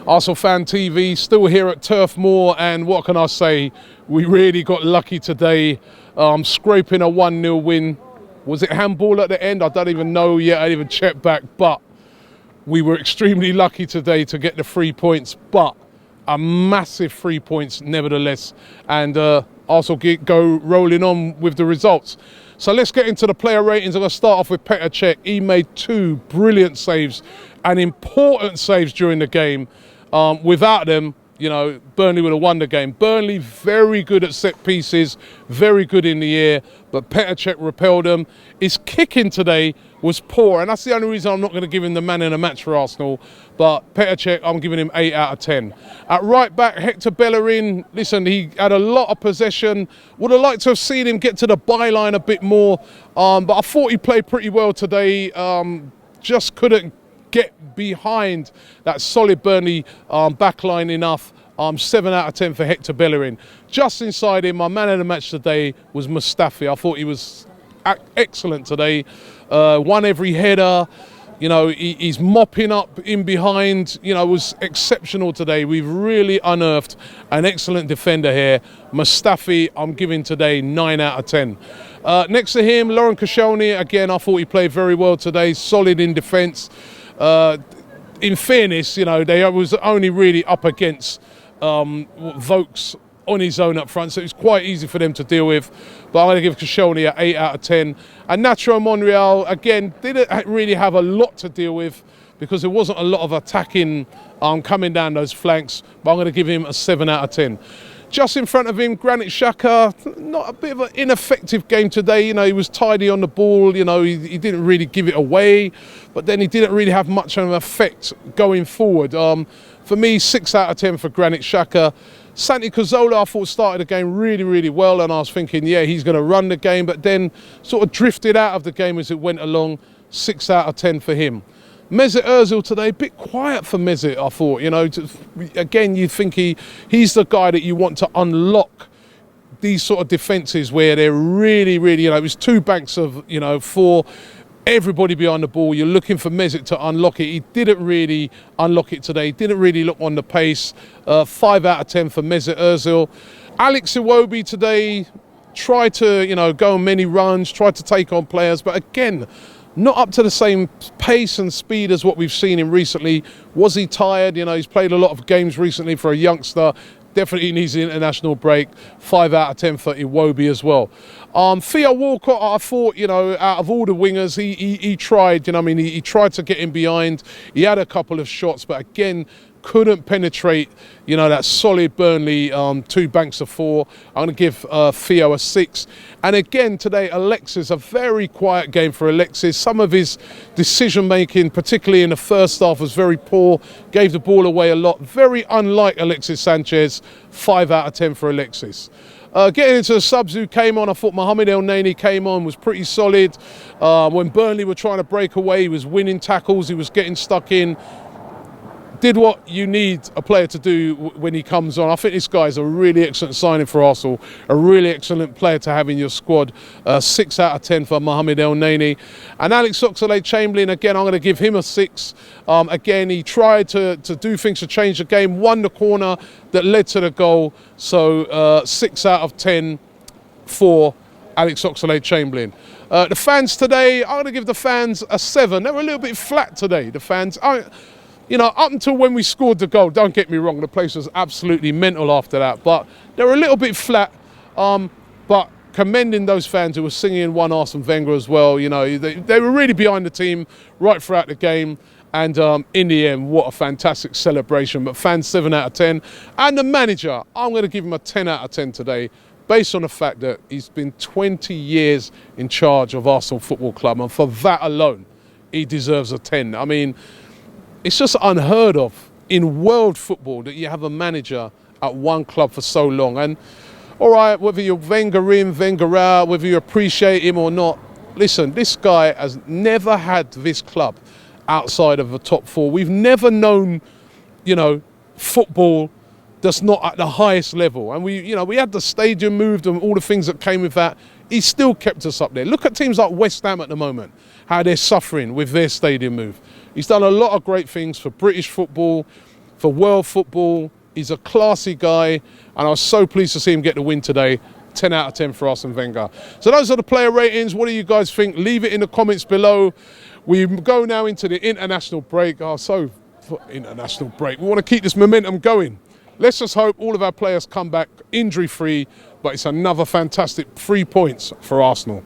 ArsenalFanTV, still here at Turf Moor, and what can I say? We really got lucky today, scraping a 1-0 win. Was it handball at the end? I don't even know yet, I didn't even check back, but we were extremely lucky today to get the 3 points, but a massive 3 points nevertheless, and Arsenal go rolling on with the results. So let's get into the player ratings. I'm going to start off with Petr Cech. He made 2 brilliant saves and important saves during the game. Without them, you know, Burnley would have won the game. Burnley very good at set pieces, very good in the air, but Petr Cech repelled them. His kicking today was poor, and that's the only reason I'm not going to give him the man in the match for Arsenal. But Petr Cech, I'm giving him 8 out of 10. At right back, Hector Bellerin, listen, he had a lot of possession. Would have liked to have seen him get to the byline a bit more, but I thought he played pretty well today. Just couldn't get behind that solid Burnley backline enough. 7 out of 10 for Hector Bellerin. Just inside him, my man of the match today was Mustafi. I thought he was excellent today. Won every header. You know, he's mopping up in behind. You know, was exceptional today. We've really unearthed an excellent defender here. Mustafi, I'm giving today 9 out of 10. Next to him, Laurent Koscielny. Again, I thought he played very well today. Solid in defence. In fairness, you know, they was only really up against Vokes on his own up front, so it was quite easy for them to deal with. But I'm going to give Koscielny an 8 out of 10. And Nacho Monreal, again, didn't really have a lot to deal with because there wasn't a lot of attacking coming down those flanks, but I'm going to give him a 7 out of 10. Just in front of him, Granit Xhaka, not a bit of an ineffective game today. You know, he was tidy on the ball. You know, he didn't really give it away, but then he didn't really have much of an effect going forward. For me, 6 out of 10 for Granit Xhaka. Santi Cazorla, I thought started the game really, really well, and I was thinking, yeah, he's going to run the game, but then sort of drifted out of the game as it went along. 6 out of 10 for him. Mesut Ozil today, a bit quiet for Mesut, I thought. You know, again, you think he's the guy that you want to unlock these sort of defences where they're really, really, you know, it was 2 banks of, you know, 4, everybody behind the ball. You're looking for Mesut to unlock it. He didn't really unlock it today. He didn't really look on the pace. 5 out of 10 for Mesut Ozil. Alex Iwobi today tried to, you know, go on many runs, tried to take on players, but again, not up to the same pace and speed as what we've seen him recently. Was he tired? You know, he's played a lot of games recently for a youngster. Definitely needs an international break. 5 out of 10 for Iwobi as well. Theo Walcott, I thought, you know, out of all the wingers, he tried, you know, I mean, he tried to get in behind. He had a couple of shots, but again, couldn't penetrate, you know, that solid Burnley 2 banks of 4. I'm going to give Theo a 6. And again today, Alexis, a very quiet game for Alexis. Some of his decision making, particularly in the first half, was very poor. Gave the ball away a lot. Very unlike Alexis Sanchez. 5 out of 10 for Alexis. Getting into the subs who came on, I thought Mohamed El-Neni came on, was pretty solid. When Burnley were trying to break away, he was winning tackles, he was getting stuck in. Did what you need a player to do when he comes on. I think this guy's a really excellent signing for Arsenal, a really excellent player to have in your squad. 6 out of 10 for Mohamed El-Neni. And Alex Oxlade-Chamberlain, again, I'm going to give him a 6. Again, he tried to do things to change the game, won the corner that led to the goal. So 6 out of 10 for Alex Oxlade-Chamberlain. The fans today, I'm going to give the fans a 7. They were a little bit flat today, the fans. You know, up until when we scored the goal, don't get me wrong, the place was absolutely mental after that. But they were a little bit flat. But commending those fans who were singing One Arsene Wenger as well. You know, they were really behind the team right throughout the game. And in the end, what a fantastic celebration. But fans, 7 out of 10. And the manager, I'm going to give him a 10 out of 10 today, based on the fact that he's been 20 years in charge of Arsenal Football Club. And for that alone, he deserves a 10. I mean, it's just unheard of in world football that you have a manager at one club for so long. And all right, whether you're Wenger in, Wenger out, whether you appreciate him or not, listen, this guy has never had this club outside of the top 4. We've never known, you know, football that's not at the highest level. And we had the stadium moved and all the things that came with that. He still kept us up there. Look at teams like West Ham at the moment, how they're suffering with their stadium move. He's done a lot of great things for British football, for world football. He's a classy guy, and I was so pleased to see him get the win today. 10 out of 10 for Arsene Wenger. So those are the player ratings. What do you guys think? Leave it in the comments below. We go now into the international break. International break. We want to keep this momentum going. Let's just hope all of our players come back injury-free, but it's another fantastic 3 points for Arsenal.